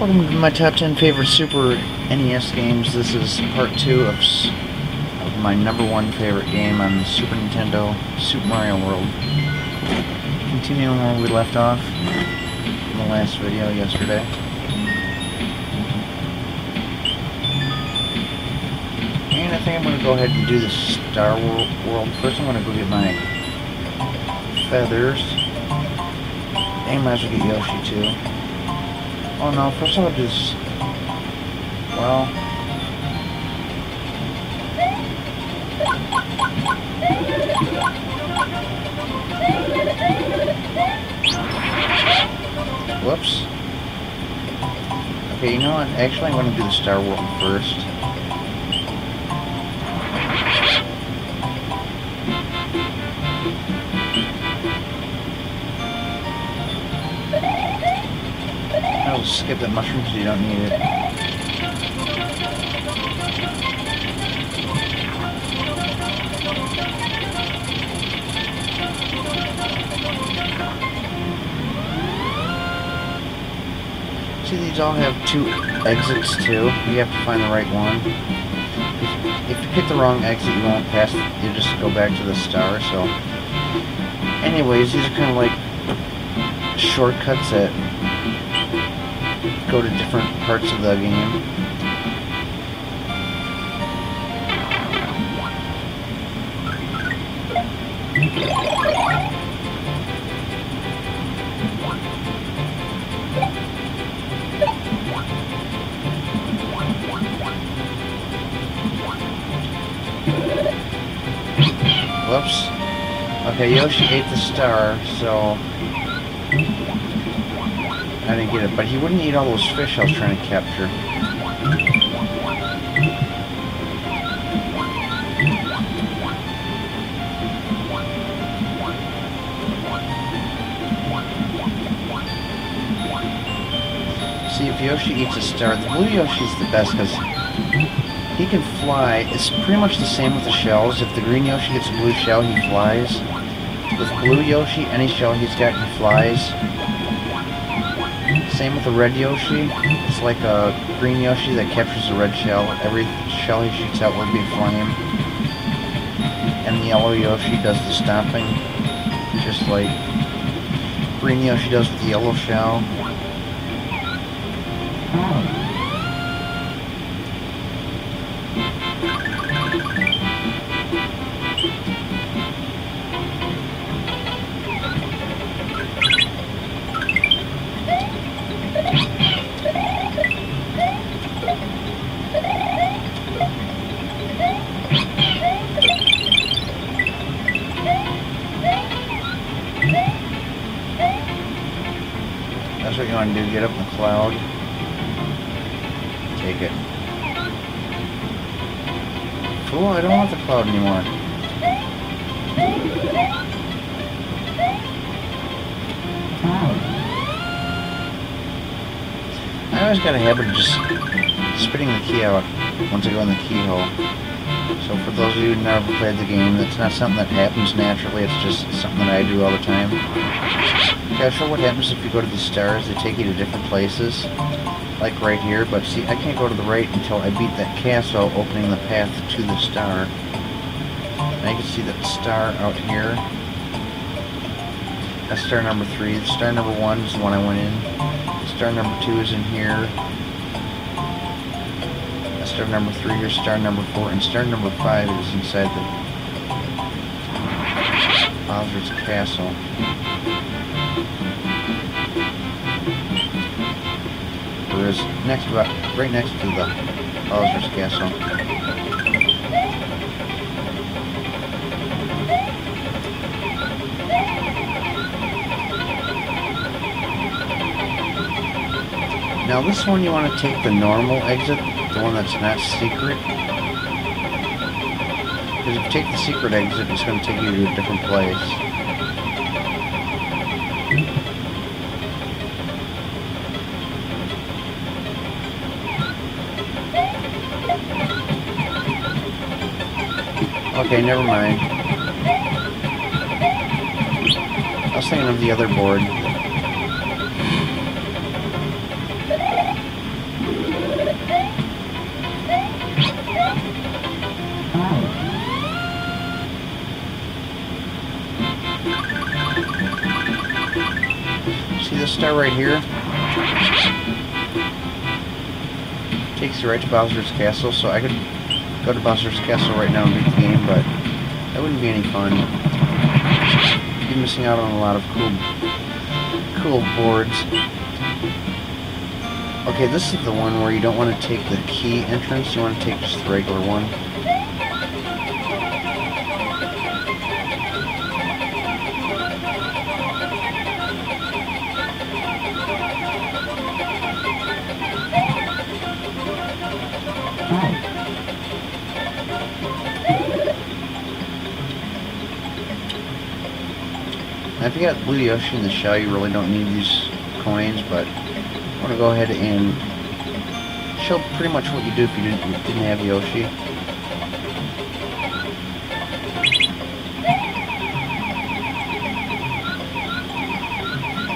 Welcome to my top 10 favorite Super NES games. This is part 2 of my number 1 favorite game on the Super Nintendo, Super Mario World. Continuing where we left off in the last video yesterday. And I think I'm going to go ahead and do the Star World. First I'm going to go get my feathers. And might as well get Yoshi too. Oh no, first I'll just... well... whoops. Okay, you know what? Actually, I'm going to do the Star World first. I'll skip that mushroom because you don't need it. See, these all have 2 exits too. You have to find the right one. If you pick the wrong exit, you won't pass. You just go back to the star. So, anyways, these are kind of like shortcuts that go to different parts of the game. Whoops. Okay, Yoshi ate the star, so I didn't get it, but he wouldn't eat all those fish I was trying to capture. See, if Yoshi eats a star, the blue Yoshi's the best because he can fly. It's pretty much the same with the shells. If the green Yoshi gets a blue shell, he flies. With blue Yoshi, any shell he's got, he flies. Same with the red Yoshi. It's like a green Yoshi that captures a red shell. Every shell he shoots out would be a flame. And the yellow Yoshi does the stomping, just like green Yoshi does with the yellow shell. That's what you want to do, get up in the cloud. Take it. Cool, I don't want the cloud anymore. I always got a habit of just spitting the key out once I go in the keyhole. So for those of you who never played the game, that's not something that happens naturally, it's just something that I do all the time. Okay, I'll show what happens if you go to these stars. They take you to different places, like right here, but see, I can't go to the right until I beat that castle, opening the path to the star. And I can see that star out here. That's star number 3. Star number 1 is the one I went in. Star number 2 is in here. That's star number 3, here's star number 4, and star number 5 is inside the Bowser's castle. Or is right next to the Bowser's castle. Now this one you want to take the normal exit, the one that's not secret. Because if you take the secret exit, it's going to take you to a different place. Okay, never mind. I was thinking of the other board. this star right here takes you right to Bowser's Castle, so I could go to Bowser's Castle right now and beat the game, but that wouldn't be any fun. You'd be missing out on a lot of cool boards. Okay, this is the one where you don't want to take the key entrance, you want to take just the regular one. Now, if you got Blue Yoshi in the shell, you really don't need these coins, but I want to go ahead and show pretty much what you do if you didn't have Yoshi.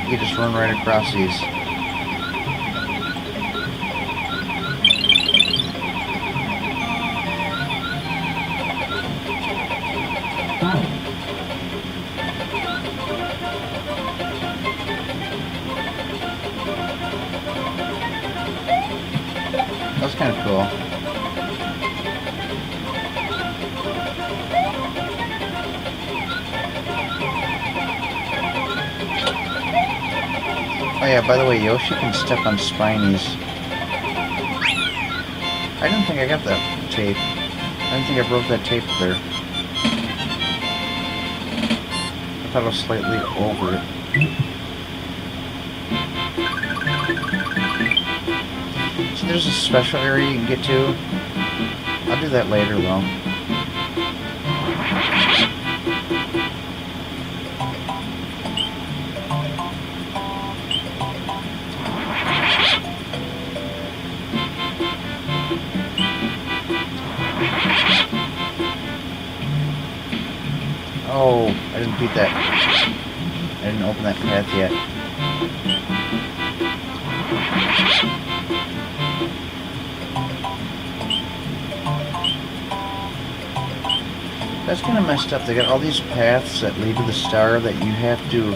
You just run right across these. That was kind of cool. Oh yeah, by the way, Yoshi can step on spinies. I didn't think I got that tape. I didn't think I broke that tape there. I thought I was slightly over it. So there's a special area you can get to. I'll do that later though. Oh, I didn't beat that. I didn't open that path yet. That's kind of messed up. They got all these paths that lead to the star that you have to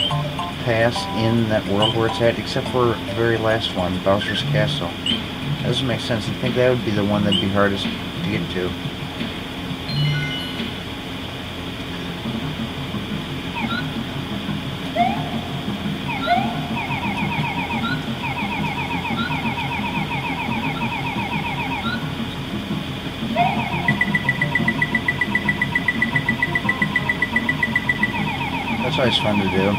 pass in that world where it's at, except for the very last one, Bowser's Castle. That doesn't make sense. I think that would be the one that'd be hardest to get to. That's always fun to do.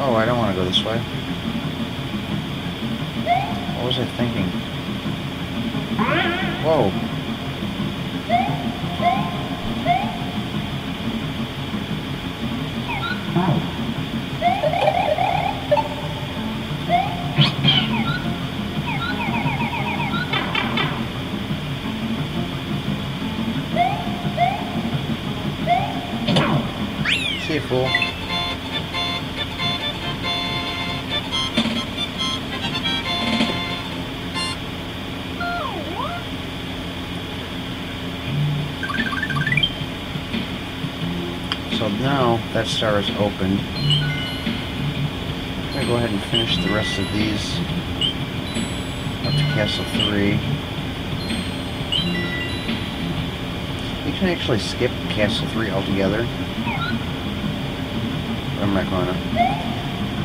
Oh, I don't want to go this way. What was I thinking? Whoa. See you, fool. So now that star is opened. I'm going to go ahead and finish the rest of these up to Castle 3. You can actually skip Castle 3 altogether. But I'm not going to.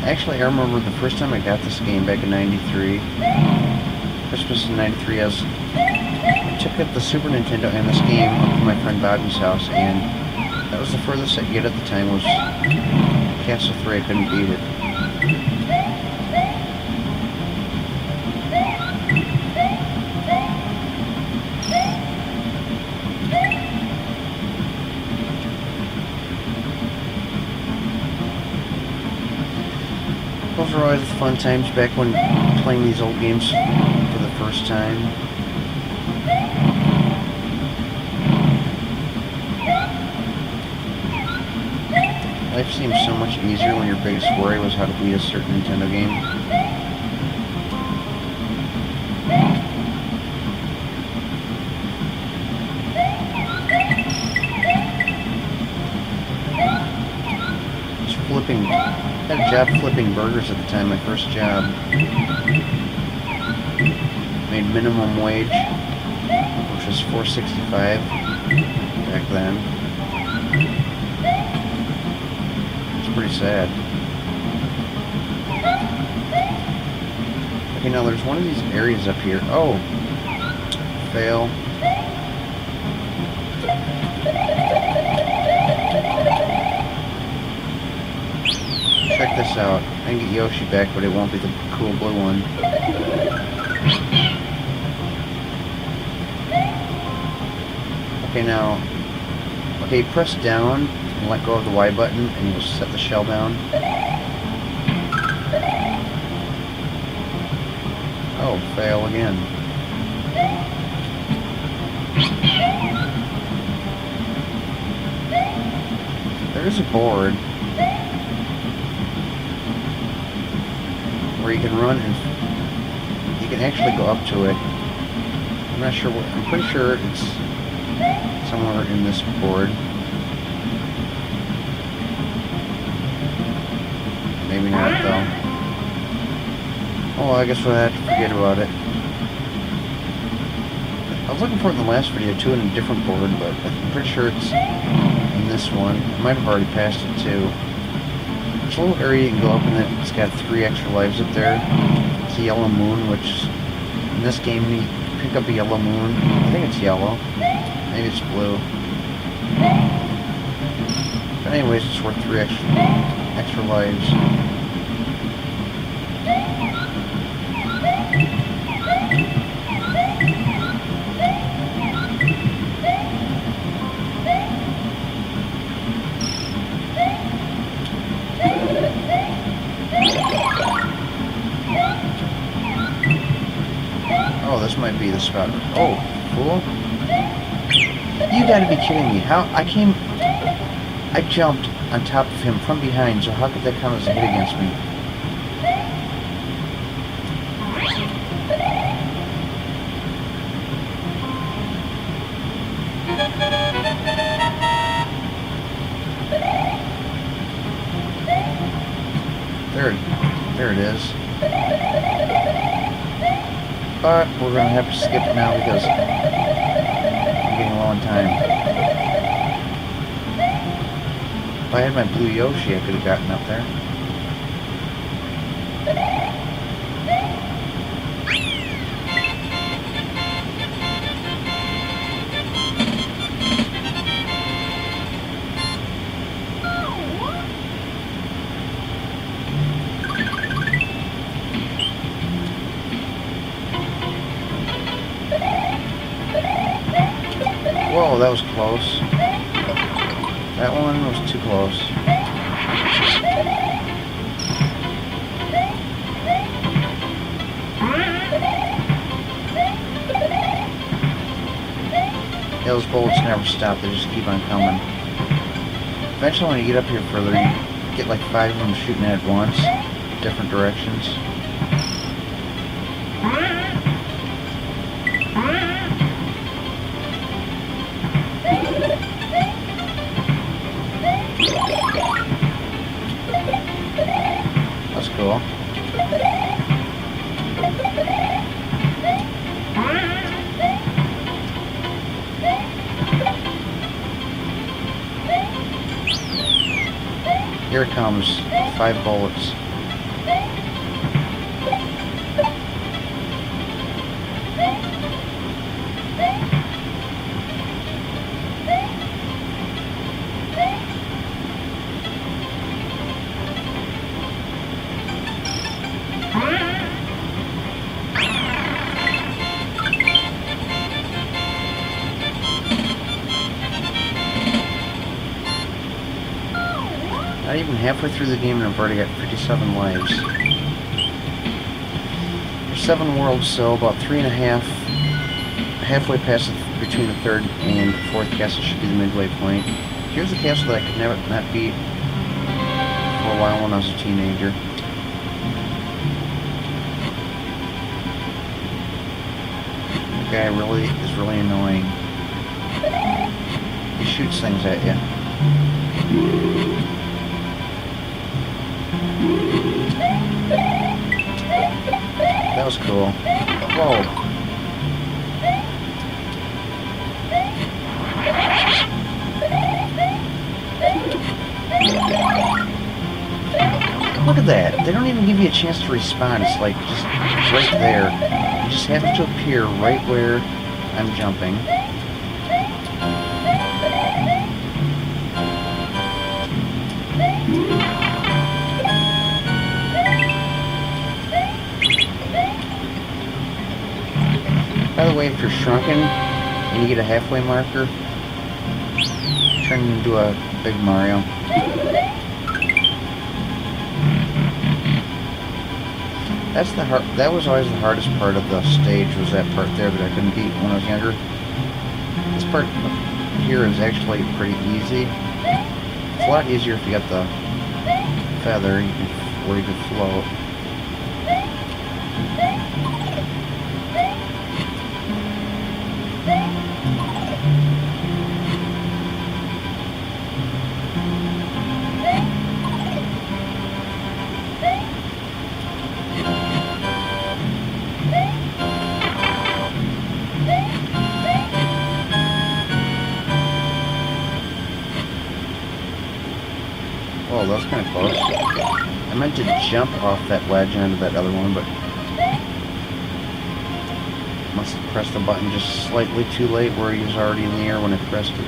Actually, I remember the first time I got this game back in '93. Christmas in '93, I took up the Super Nintendo and this game up to my friend Bobby's house, and that was the furthest I could get at the time was Castle 3. I couldn't beat it. were always the fun times back when playing these old games for the first time. Life seems so much easier when your biggest worry was how to beat a certain Nintendo game. I had a job flipping burgers at the time, my first job. Made minimum wage, which was $4.65 back then. It's pretty sad. Okay, now there's one of these areas up here. Oh! Fail. Check this out. I can get Yoshi back, but it won't be the cool blue one. Okay, now... Okay, press down and let go of the Y button, and you'll set the shell down. Oh, fail again. There's a board where you can run and you can actually go up to it. I'm not sure what, I'm pretty sure it's somewhere in this board. Maybe not though. Oh, well, I guess we'll have to forget about it. I was looking for it in the last video too, in a different board, but I'm pretty sure it's in this one. I might have already passed it too. There's a little area you can go up in it. It's got 3 extra lives up there. It's a yellow moon, which in this game you pick up a yellow moon. I think it's yellow. Maybe it's blue. But anyways, it's worth 3 extra lives. Oh, this might be the spot. Oh, fool. You gotta be kidding me. How? I jumped on top of him from behind, so how could that count as a hit against me? There it is. But we're going to have to skip it now because I'm getting low on time. If I had my blue Yoshi, I could have gotten up there. Whoa, that was close. That one was too close. Yeah, those bullets never stop, they just keep on coming. Eventually when you get up here further, you get like 5 of them shooting at once, different directions. That's cool. Here it comes. 5 bullets. Not even halfway through the game and I've already got 57 lives. 7 worlds, so about 3.5, halfway past between the third and fourth castle should be the midway point. Here's a castle that I could never not beat for a while when I was a teenager. The guy is really annoying. He shoots things at you. That was cool. Whoa. Look at that. They don't even give you a chance to respawn. It's like just right there. You just happen to appear right where I'm jumping. By the way, if you're shrunken and you get a halfway marker, turn into a big Mario. That was always the hardest part of the stage, was that part there that I couldn't beat when I was younger. This part here is actually pretty easy. It's a lot easier if you got the feather where you can float. Oh, that was kind of close. I meant to jump off that ledge onto that other one, but must have pressed the button just slightly too late where he was already in the air when I pressed it.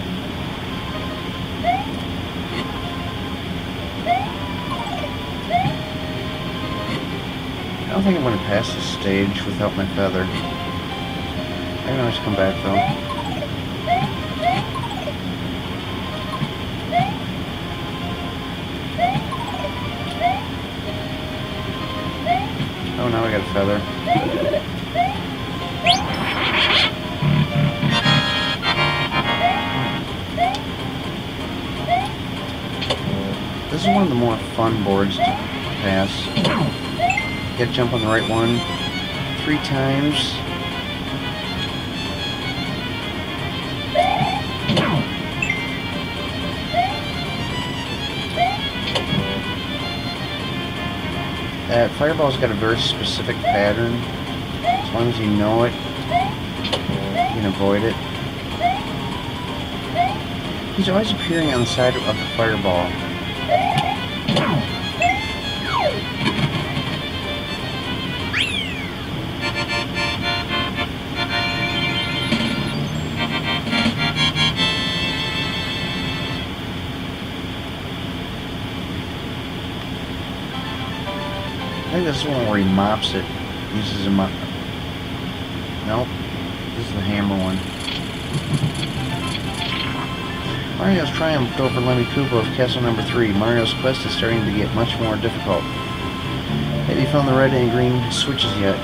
I don't think I'm going to pass this stage without my feather. I can always come back though. Oh, now I got a feather. This is one of the more fun boards to pass. You gotta jump on the right one 3 times. That fireball's got a very specific pattern. As long as you know it, you can avoid it. He's always appearing on the side of the fireball. I think this is one where he mops it. Uses a mop. Nope. This is the hammer one. Mario's triumphed over Lemmy Koopa of Castle Number 3. Mario's quest is starting to get much more difficult. Have you found the red and green switches yet?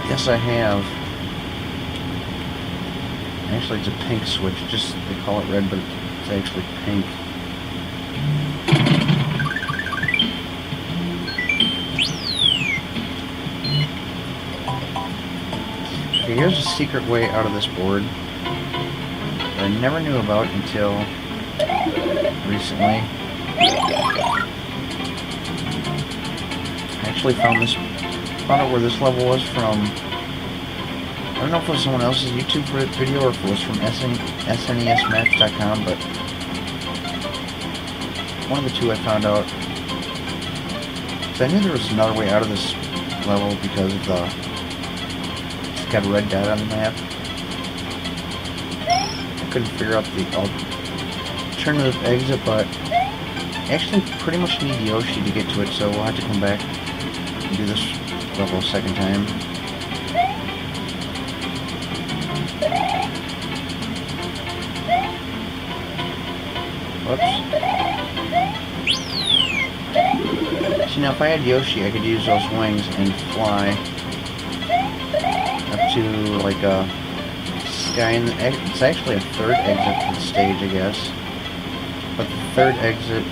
Yes, I have. Actually, it's a pink switch. Just they call it red, but it's actually pink. Okay, here's a secret way out of this board that I never knew about until recently. I actually found out where this level was from. I don't know if it was someone else's YouTube video or if it was from SNESmaps.com, but one of the two I found out. So I knew there was another way out of this level because of it's got a red dot on the map. I couldn't figure out the alternative exit, but I actually pretty much need Yoshi to get to it, so we'll have to come back and do this level a second time. Whoops. See, now if I had Yoshi, I could use those wings and fly. to like a sky, and it's actually a third exit to the stage, I guess. But the third exit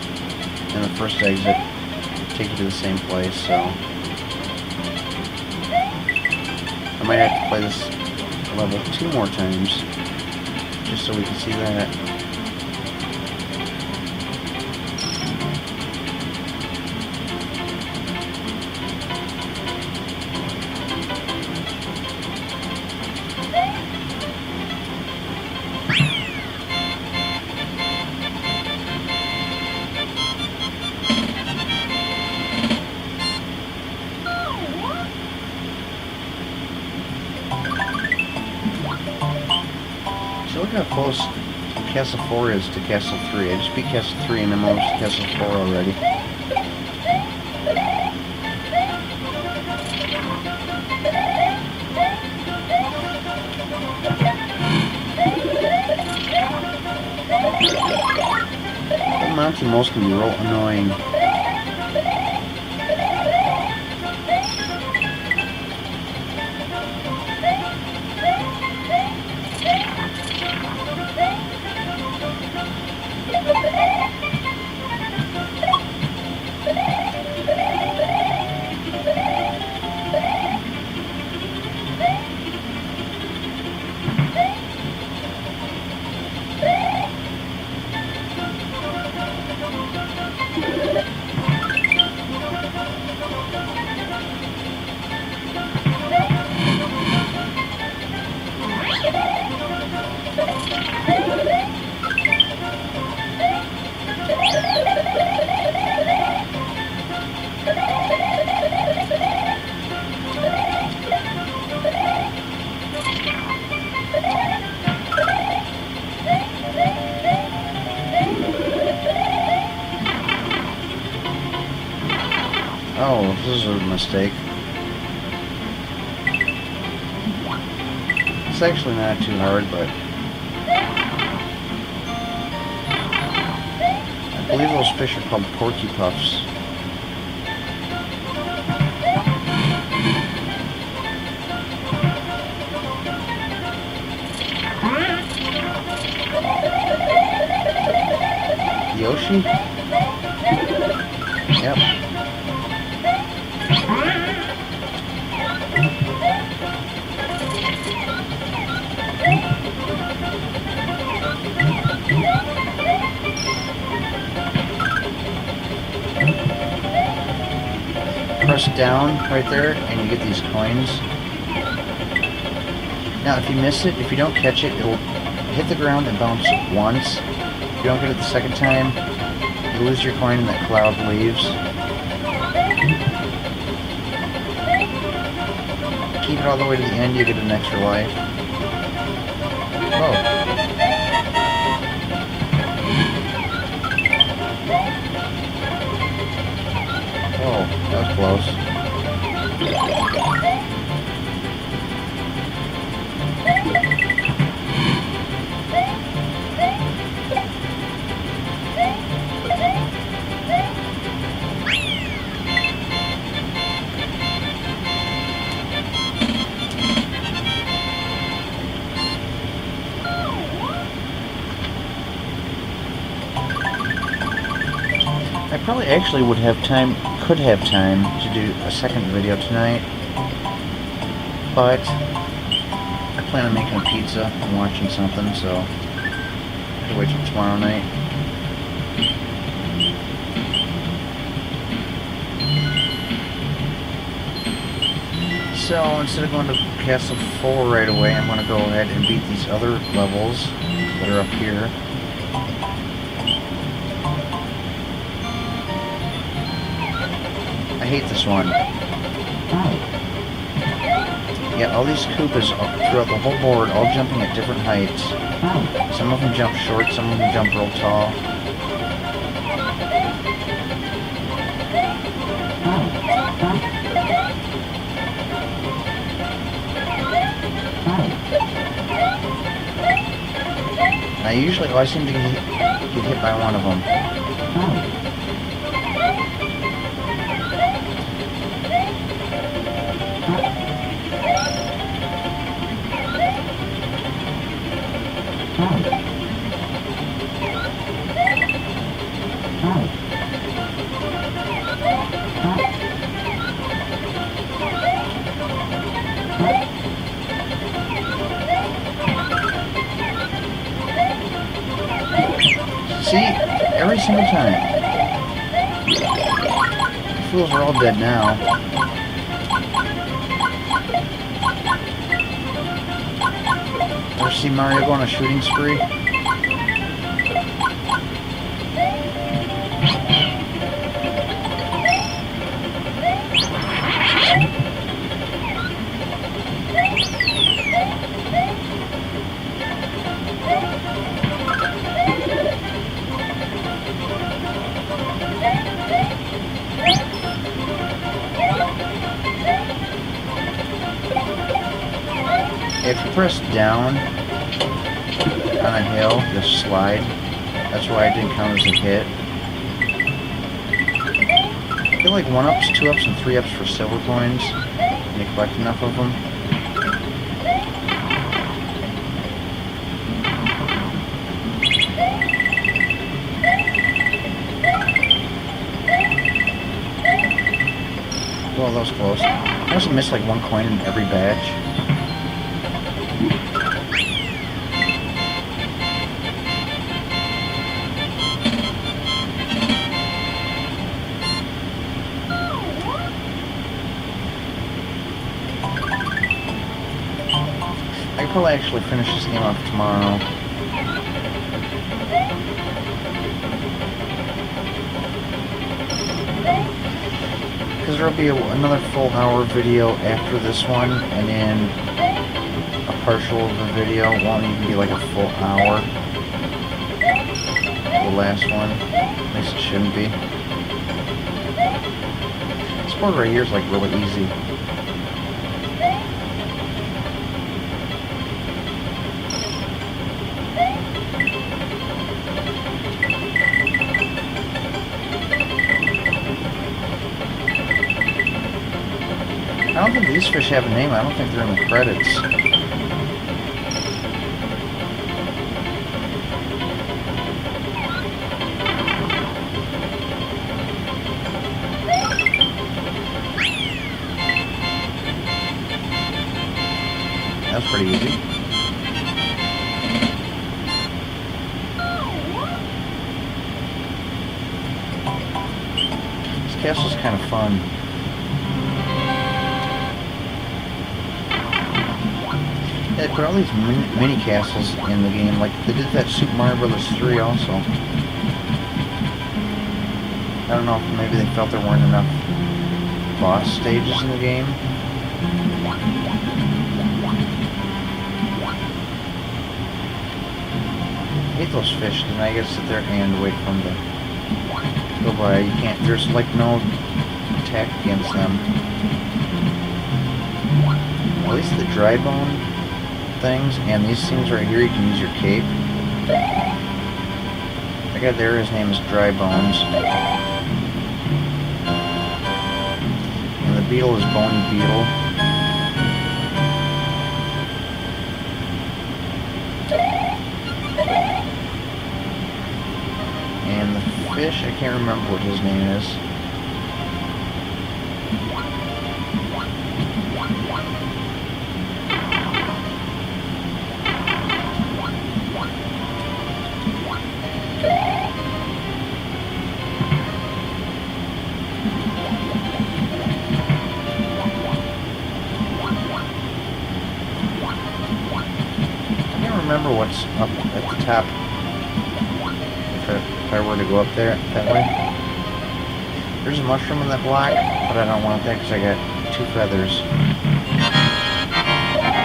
and the first exit take you to the same place, so I might have to play this level 2 more times just so we can see that. So look how close Castle 4 is to Castle 3. I just beat Castle 3 and I'm almost to Castle 4 already. The mountain most can be real annoying. Oh, this is a mistake. It's actually not too hard, but I believe those fish are called porky puffs. Yoshi? Yep. Press down right there and you get these coins. Now if you miss it, if you don't catch it, it'll hit the ground and bounce once. If you don't get it the second time, you lose your coin and that cloud leaves. Keep it all the way to the end, you get an extra life. Oh. Oh, that was close. I probably actually would have time, could have time to do a second video tonight, but I plan on making a pizza and watching something, so I have to wait till tomorrow night. So instead of going to Castle 4 right away, I'm going to go ahead and beat these other levels that are up here. I hate this one. Yeah, all these Koopas throughout the whole board, all jumping at different heights. Some of them jump short, some of them jump real tall. I usually always seem to get hit by one of them. See? Every single time. The fools are all dead now. Ever see Mario go on a shooting spree? If you press down on a hill, just slide. That's why it didn't count as a hit. I feel like 1-ups, 2-ups, and 3-ups for silver coins. And you collect enough of them. Well, that was close. I must have missed like 1 coin in every batch. I could probably actually finish this game off tomorrow. Because there will be another full hour video after this one, and then a partial of the video. It won't even be like a full hour. The last one. At least it shouldn't be. This board right here is like really easy. I don't think these fish have a name. I don't think they're in the credits. That's pretty easy. This castle's kind of fun. They put all these mini castles in the game, like they did that Super Mario Bros. 3 also. I don't know if maybe they felt there weren't enough boss stages in the game. I hate those fish, and I gotta sit there and wait for them to go by. You can't, there's like no attack against them. At least the dry bone things, and these things right here, you can use your cape. That guy there, his name is Dry Bones. And the beetle is Bony Beetle. And the fish, I can't remember what his name is. Remember what's up at the top if I were to go up there that way. There's a mushroom in that block, but I don't want that because I got 2 feathers.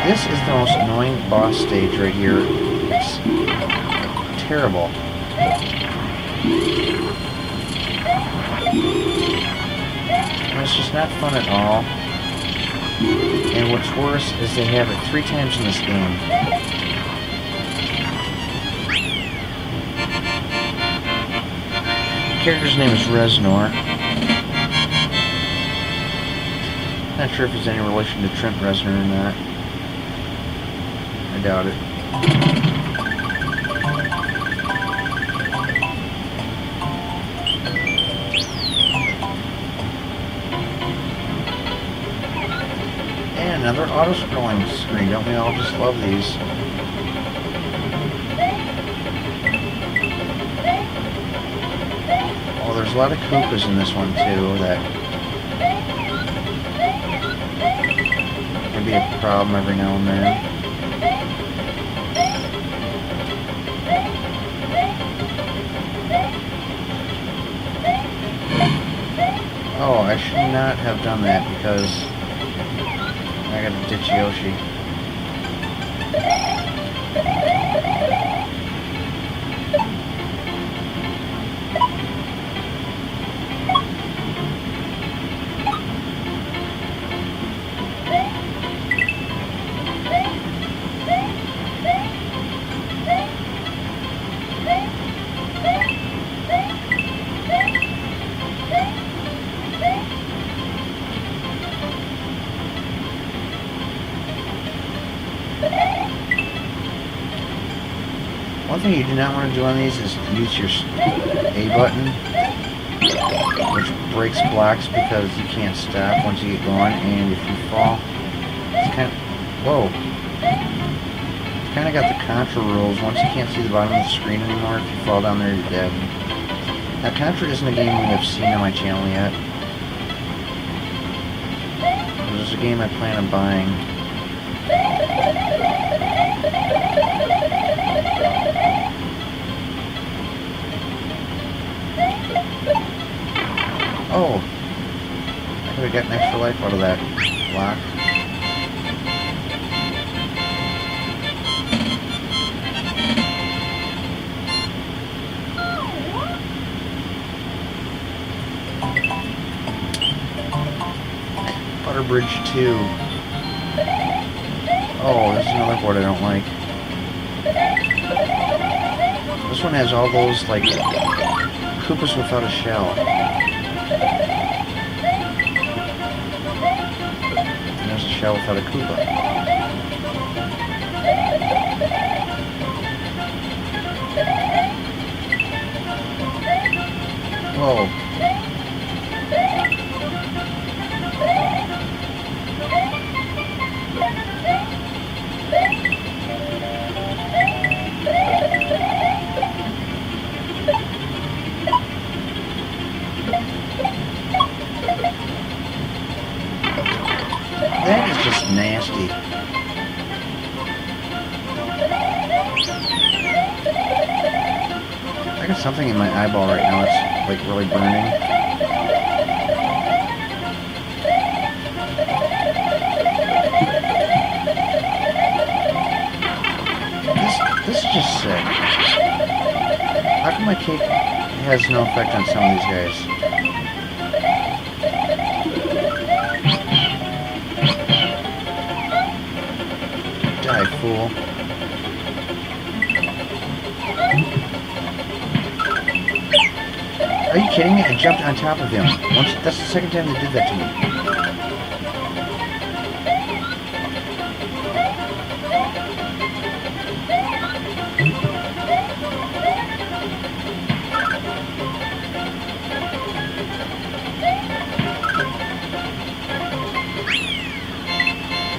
This is the most annoying boss stage right here. It's terrible. And it's just not fun at all. And what's worse is they have it 3 times in this game. The character's name is Reznor. Not sure if he's any relation to Trent Reznor or not. I doubt it. And another auto-scrolling screen. Don't we all just love these? lot of Koopas in this one too that can be a problem every now and then. Oh, I should not have done that because I got to ditch Yoshi. One thing you do not want to do on these is use your A button, which breaks blocks because you can't stop once you get going, and if you fall, it's kind of, whoa, it's kind of got the Contra rules. Once you can't see the bottom of the screen anymore, if you fall down there, you're dead. Now, Contra isn't a game we have seen on my channel yet. This is a game I plan on buying. Oh, I could have gotten extra life out of that block. Butter Bridge 2. Oh, this is another board I don't like. This one has all those, like, Koopas without a shell. And there's a shell without a Koopa. Whoa. That is just nasty. I got something in my eyeball right now that's like really burning. This is just sick. How come my cape has no effect on some of these guys? Die, fool. Are you kidding me? I jumped on top of him. That's the second time they did that to me.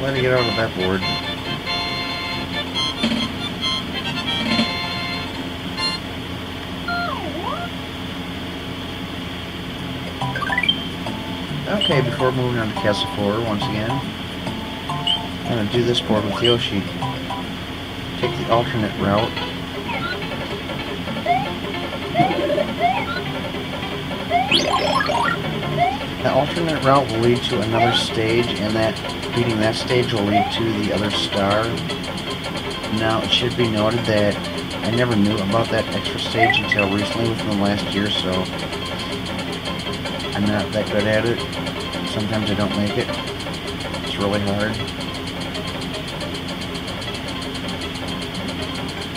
Let me get out of that board. Okay, before moving on to Castle 4 once again, I'm going to do this board with Yoshi. Take the alternate route. The alternate route will lead to another stage, and that beating that stage will lead to the other star. Now, it should be noted that I never knew about that extra stage until recently, within the last year, so I'm not that good at it. Sometimes I don't make it. It's really hard.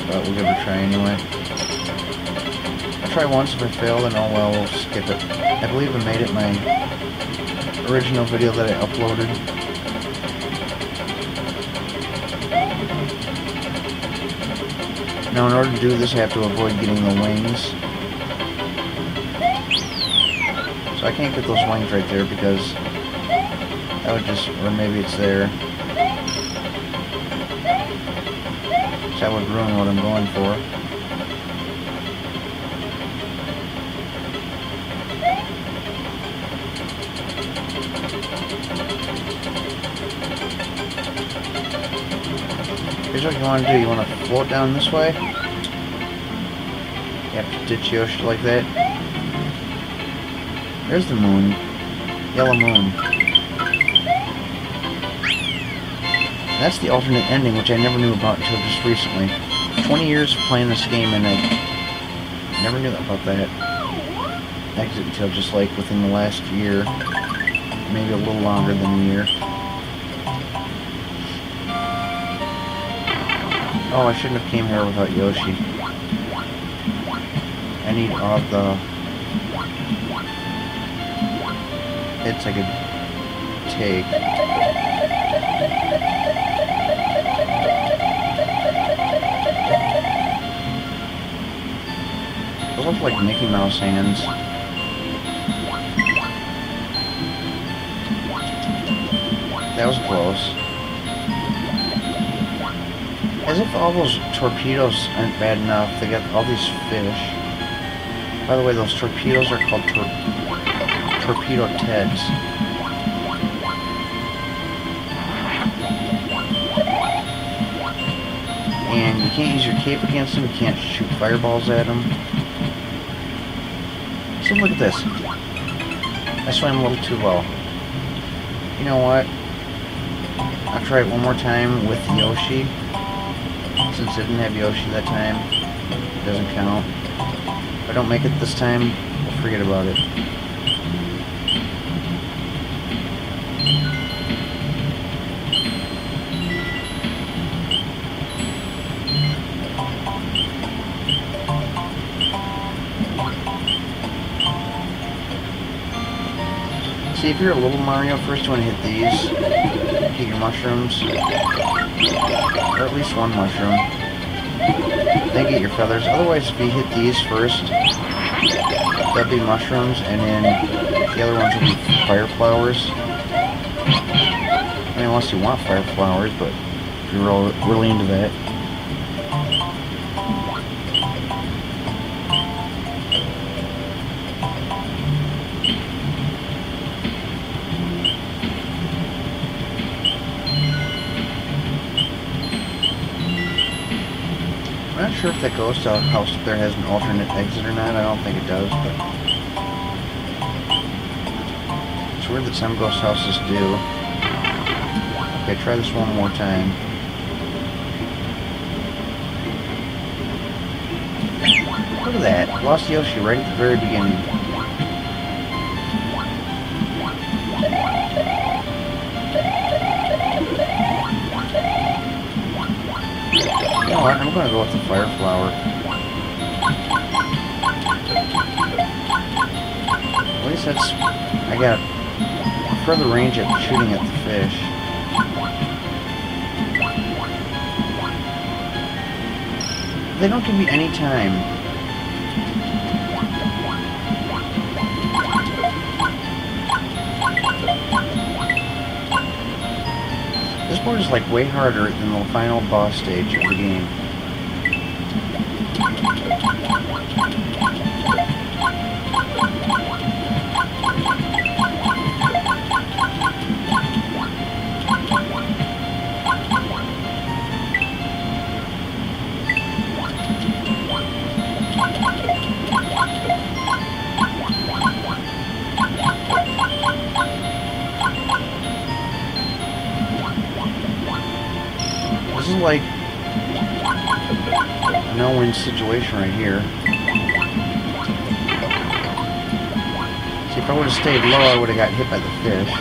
But we'll give it a try anyway. I'll try once. If I fail, then oh well, we'll skip it. I believe I made it my original video that I uploaded. Now, in order to do this, I have to avoid getting the wings. So I can't get those wings right there because that would just, or maybe it's there. So that would ruin what I'm going for. here's what you want to do. You want to float down this way. You have to ditch Yoshi like that. There's the moon. Yellow moon. That's the alternate ending, which I never knew about until just recently. 20 years of playing this game and I never knew about that exit until just like within the last year. Maybe a little longer than a year. Oh, I shouldn't have came here without Yoshi. I need all the hits I could take. They look like Mickey Mouse hands. That was close. As if all those torpedoes aren't bad enough, they got all these fish. By the way, those torpedoes are called torpedo Teds. And you can't use your cape against them, you can't shoot fireballs at them. So look at this. I swam a little too low. You know what? I'll try it one more time with Yoshi. Since I didn't have Yoshi that time, it doesn't count. If I don't make it this time, we'll forget about it. See, if you're a little Mario, first you want to hit these, get your mushrooms, or at least one mushroom, then get your feathers. Otherwise, if you hit these first, they'll be mushrooms, and then the other ones will be fire flowers. I mean, unless you want fire flowers, but if you're really into that. I'm not sure if that ghost house up there has an alternate exit or not. I don't think it does, but it's weird that some ghost houses do. Okay, try this one more time. Look at that. Lost Yoshi right at the very beginning. You know what? I'm going to go with the fire flower. At least that's... I got further range at shooting at the fish. They don't give me any time. This board is like way harder than the final boss stage of the game. This is like a no-win situation right here. See, if I would have stayed low, I would have got hit by the fish.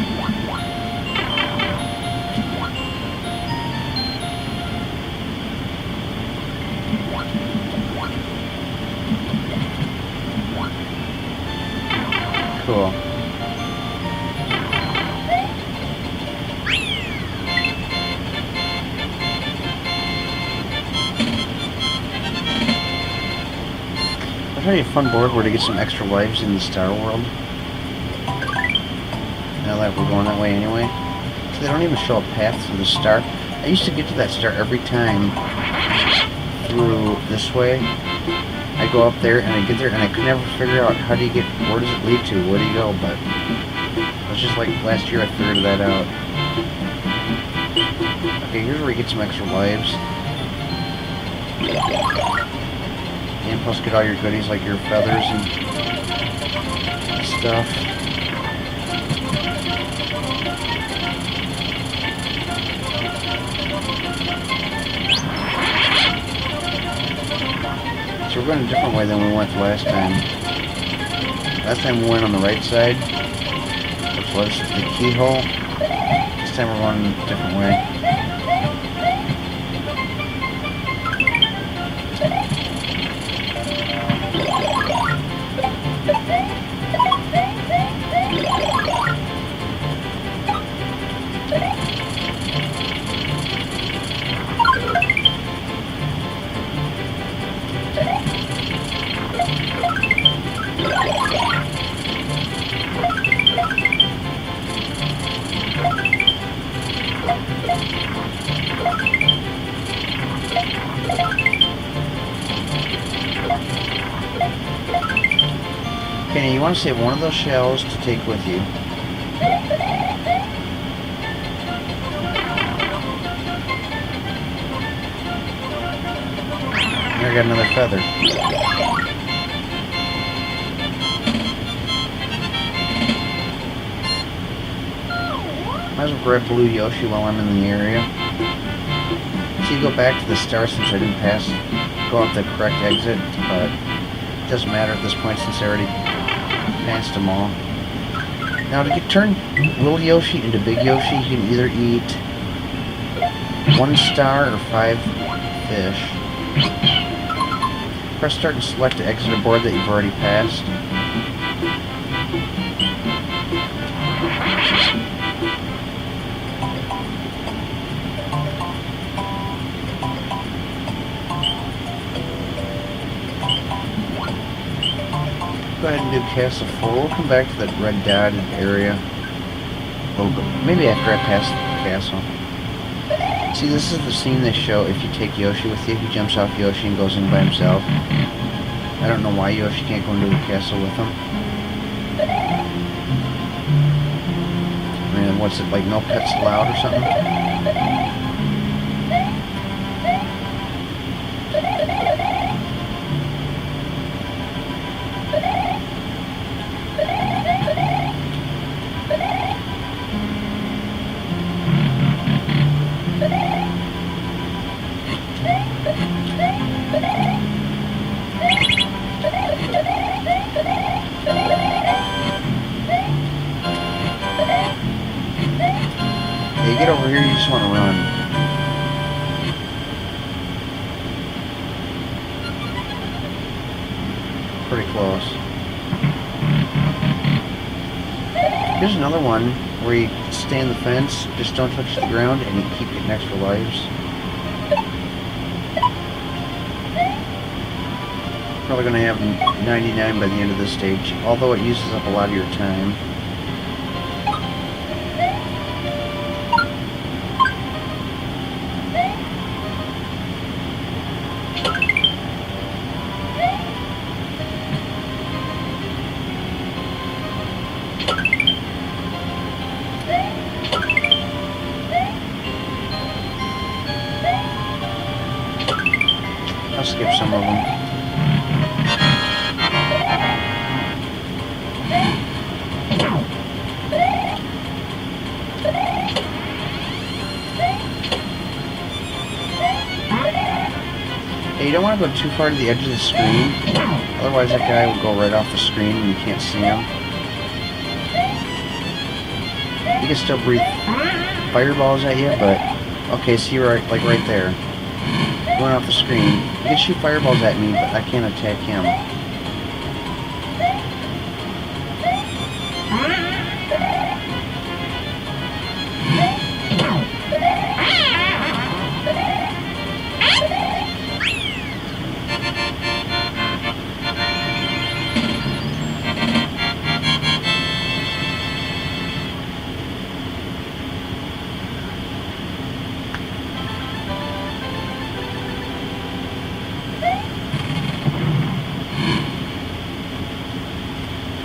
Cool. I'll tell you a fun board where to get some extra lives in the Star World. Now that we're going that way anyway. So they don't even show a path through the star. I used to get to that star every time through this way. I go up there and I get there and I could never figure out how do you get, where does it lead to, where do you go, but it was just like last year I figured that out. Okay, here's where you get some extra lives. And plus get all your goodies like your feathers and stuff. So we're going a different way than we went last time. Last time we went on the right side, which was the keyhole. This time we're going a different way. Okay, now you want to save one of those shells to take with you. Here I got another feather. Might as well grab Blue Yoshi while I'm in the area. So you go back to the star since I didn't go out the correct exit, but it doesn't matter at this point since I already passed them all. Now to turn Little Yoshi into Big Yoshi, you can either eat 1 star or 5 fish. Press start and select to exit a board that you've already passed. Go ahead and do Castle 4. We'll come back to that red dotted area. Maybe after I pass the castle. See, this is the scene they show if you take Yoshi with you. He jumps off Yoshi and goes in by himself. I don't know why Yoshi can't go into the castle with him. I mean, what's it, like no pets allowed or something? You get over here, you just want to run. Pretty close. Here's another one where you stay in the fence, just don't touch the ground, and you keep getting extra lives. Probably going to have 99 by the end of this stage, although it uses up a lot of your time. I'll skip some of them. Hey, you don't want to go too far to the edge of the screen, otherwise that guy will go right off the screen and you can't see him. You can still breathe fireballs at you, but okay, see right, like right there. Going off the screen. You can shoot fireballs at me, but I can't attack him.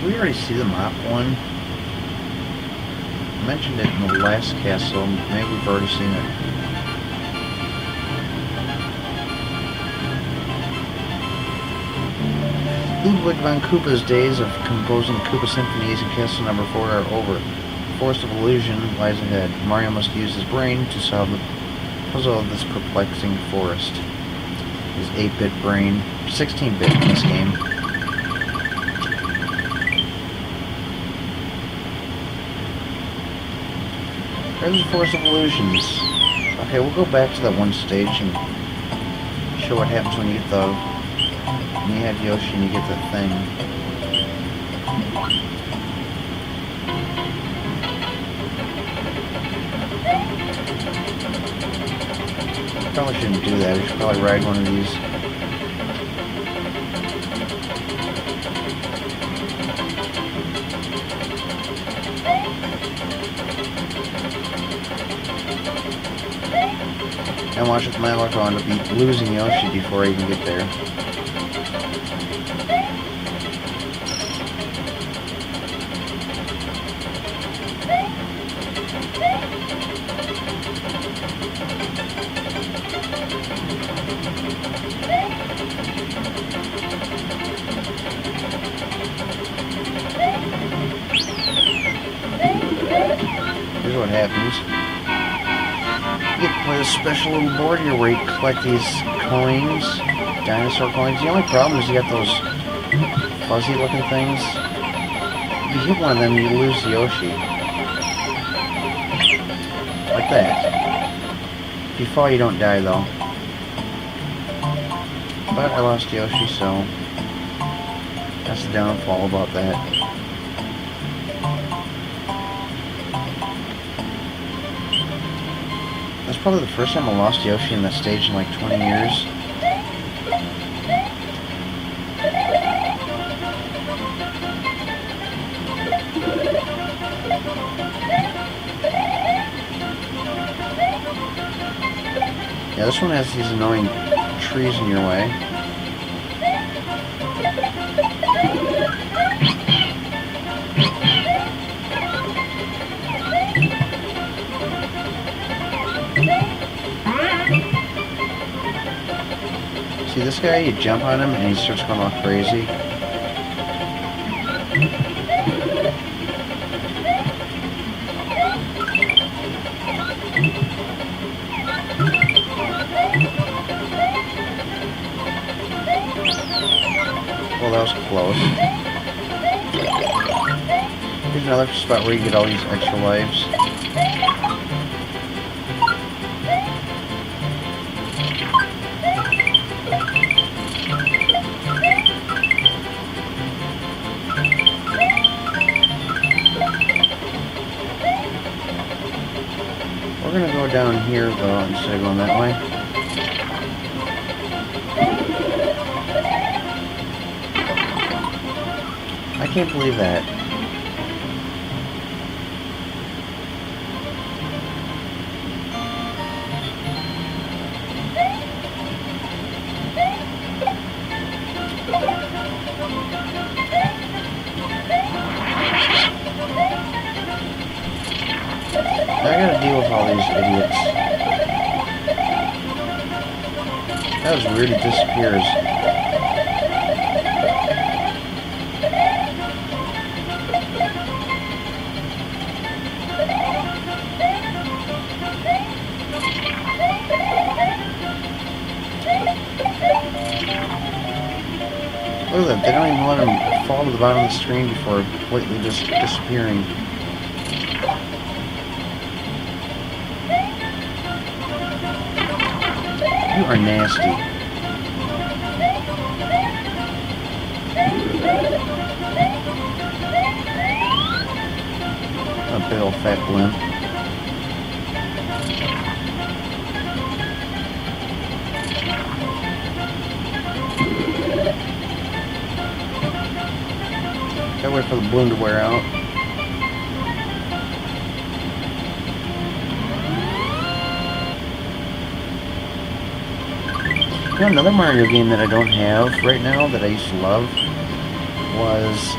We already see the mop one. I mentioned it in the last castle. Maybe we've already seen it. Ludwig von Koopa's days of composing Koopa symphonies and Castle Number 4 are over. The forest of illusion lies ahead. Mario must use his brain to solve the puzzle of this perplexing forest. His 8-bit brain, 16-bit in this game. There's the forest of illusions. Okay, we'll go back to that one stage and show what happens when you get the... when you have Yoshi and you get that thing. Probably shouldn't do that. We should probably ride one of these. And watch with my luck, I'll end up losing Yoshi before I even get there. Here's what happens. You get to play a special little board here where you collect these coins, dinosaur coins. The only problem is you got those fuzzy looking things. If you hit one of them, you lose the Yoshi. Like that. If you fall, you don't die though. But I lost Yoshi, so that's the downfall about that. That's probably the first time I lost Yoshi in that stage in like 20 years. Yeah, this one has these annoying trees in your way. See this guy, you jump on him and he starts going all crazy. Well, that was close. Here's another spot where you get all these extra lives. We're gonna go down here though instead of going that way. I can't believe that. I gotta deal with all these idiots. That was weird, it disappears. Look at that, they don't even let him fall to the bottom of the screen before completely just disappearing. You are nasty. A big old fat blimp. Gotta wait for the balloon to wear out. You know, another Mario game that I don't have right now that I used to love was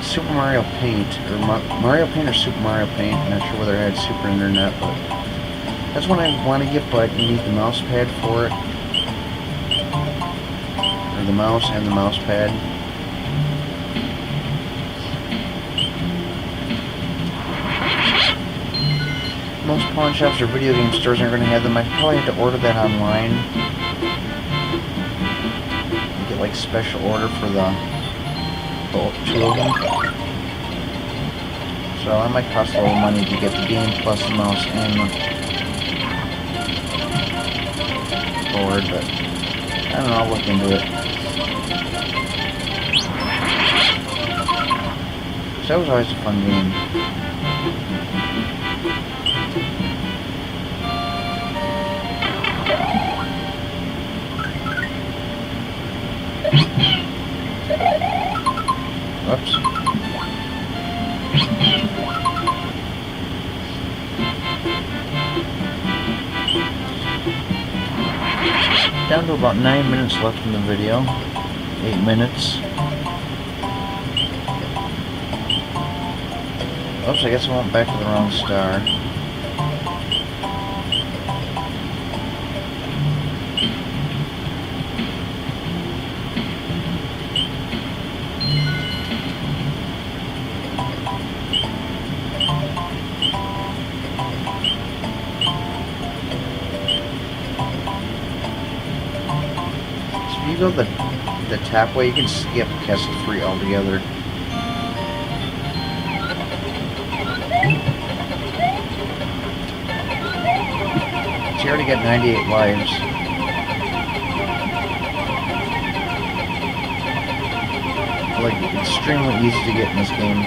Super Mario Paint, or Mario Paint or Super Mario Paint. I'm not sure whether I had Super Internet, but that's one I want to get, but you need the mouse pad for it. Or for the mouse and the mouse pad. Most pawn shops or video game stores aren't going to have them. I probably have to order that online. Get like special order for the two of them. So that might cost a little money to get the game plus the mouse and the board, but I don't know, I'll look into it. So that was always a fun game. Whoops. Down to about 9 minutes left in the video. 8 minutes. Oops, I guess I went back to the wrong star. If you go the tap way, you can skip Castle 3 altogether. So you already got 98 lives. Like, extremely easy to get in this game.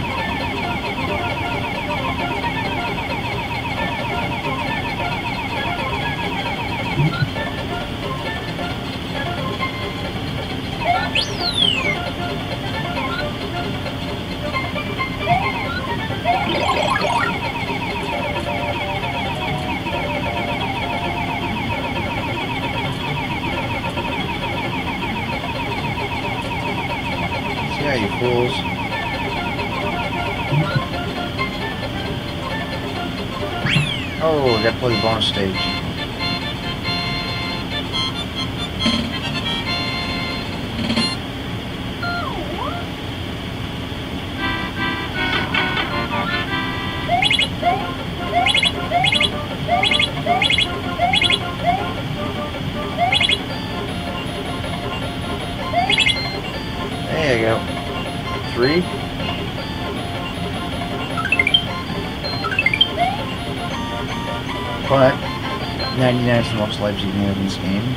Yeah, you fools. Oh, I gotta play the bonus stage. There you go. 3. But 99 is the most lives you can have in this game.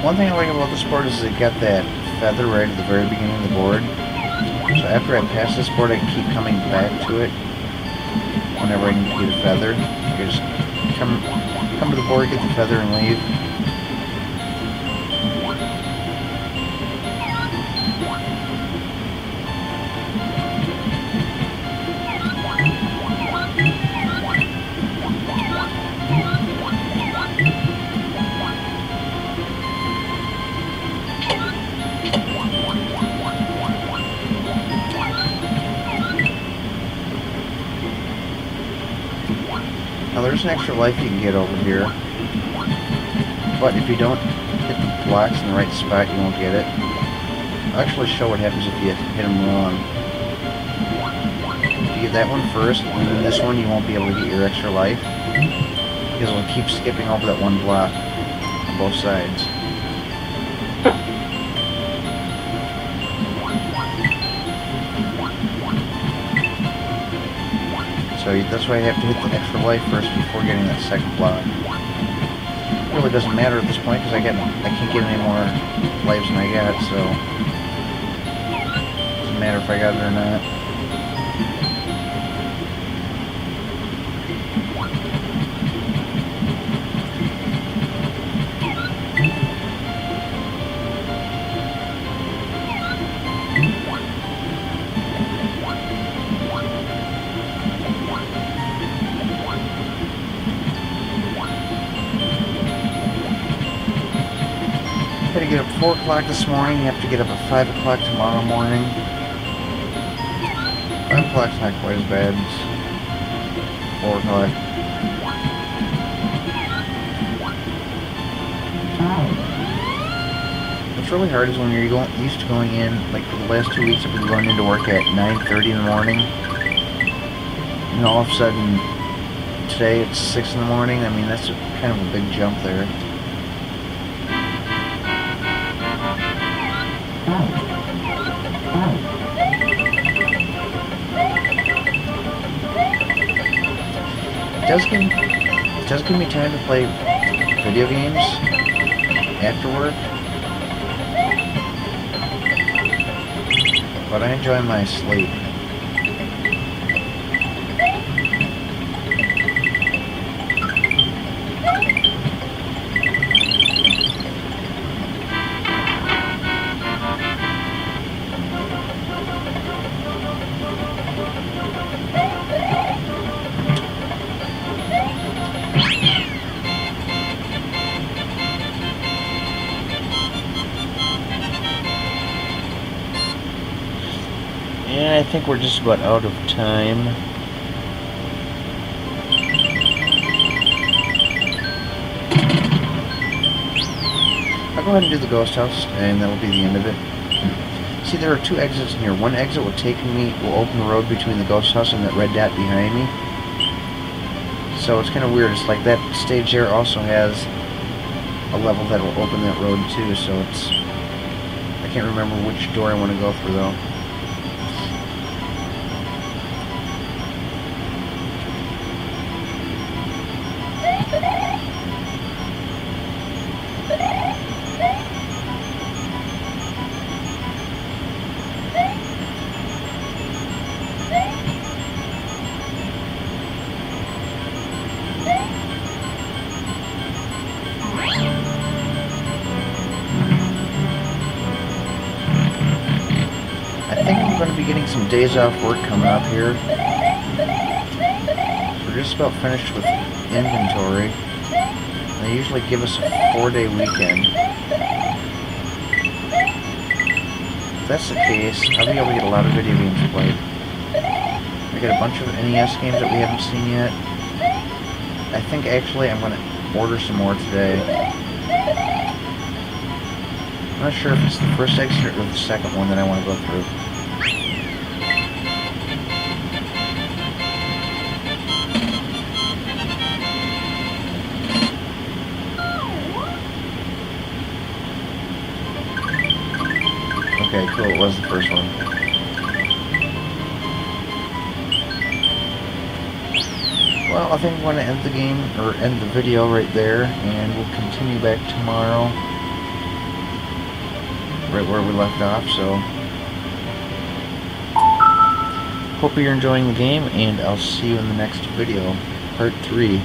One thing I like about this board is it got that feather right at the very beginning of the board. So after I pass this board, I can keep coming back to it whenever I need to get a feather. I just come to the board, get the feather, and leave. Now there's an extra life you can get over here, but if you don't hit the blocks in the right spot, you won't get it. I'll actually show what happens if you hit them wrong. If you get that one first, and then this one, you won't be able to get your extra life, because it'll keep skipping over that one block on both sides. So that's why you have to hit the extra life first before getting that second block. It really doesn't matter at this point because I can't get any more lives than I got, so it doesn't matter if I got it or not. to get up 4 o'clock this morning. You have to get up at 5 o'clock tomorrow morning. 5 o'clock's not quite as bad as 4 o'clock. What's really hard is when you're used to going in, like for the last 2 weeks I've been going into work at 9:30 in the morning. And all of a sudden, today it's 6 in the morning. I mean, that's kind of a big jump there. It does give me time to play video games after work, but I enjoy my sleep. Yeah, I think we're just about out of time. I'll go ahead and do the ghost house, and that'll be the end of it. See, there are 2 exits in here. One exit will open the road between the ghost house and that red dot behind me. So it's kind of weird. It's like that stage there also has a level that will open that road too. So it's, I can't remember which door I want to go through though. I think I'm going to be getting some days off work coming up here. We're just about finished with inventory. They usually give us a 4-day weekend. If that's the case, I'll be able to get a lot of video games played. We got a bunch of NES games that we haven't seen yet. I think actually I'm going to order some more today. I'm not sure if it's the first exit or the second one that I want to go through. Okay, cool, it was the first one. Well, I think I'm going to end the game, or end the video right there, and we'll continue back tomorrow, right where we left off. So, hope you're enjoying the game, and I'll see you in the next video, part 3.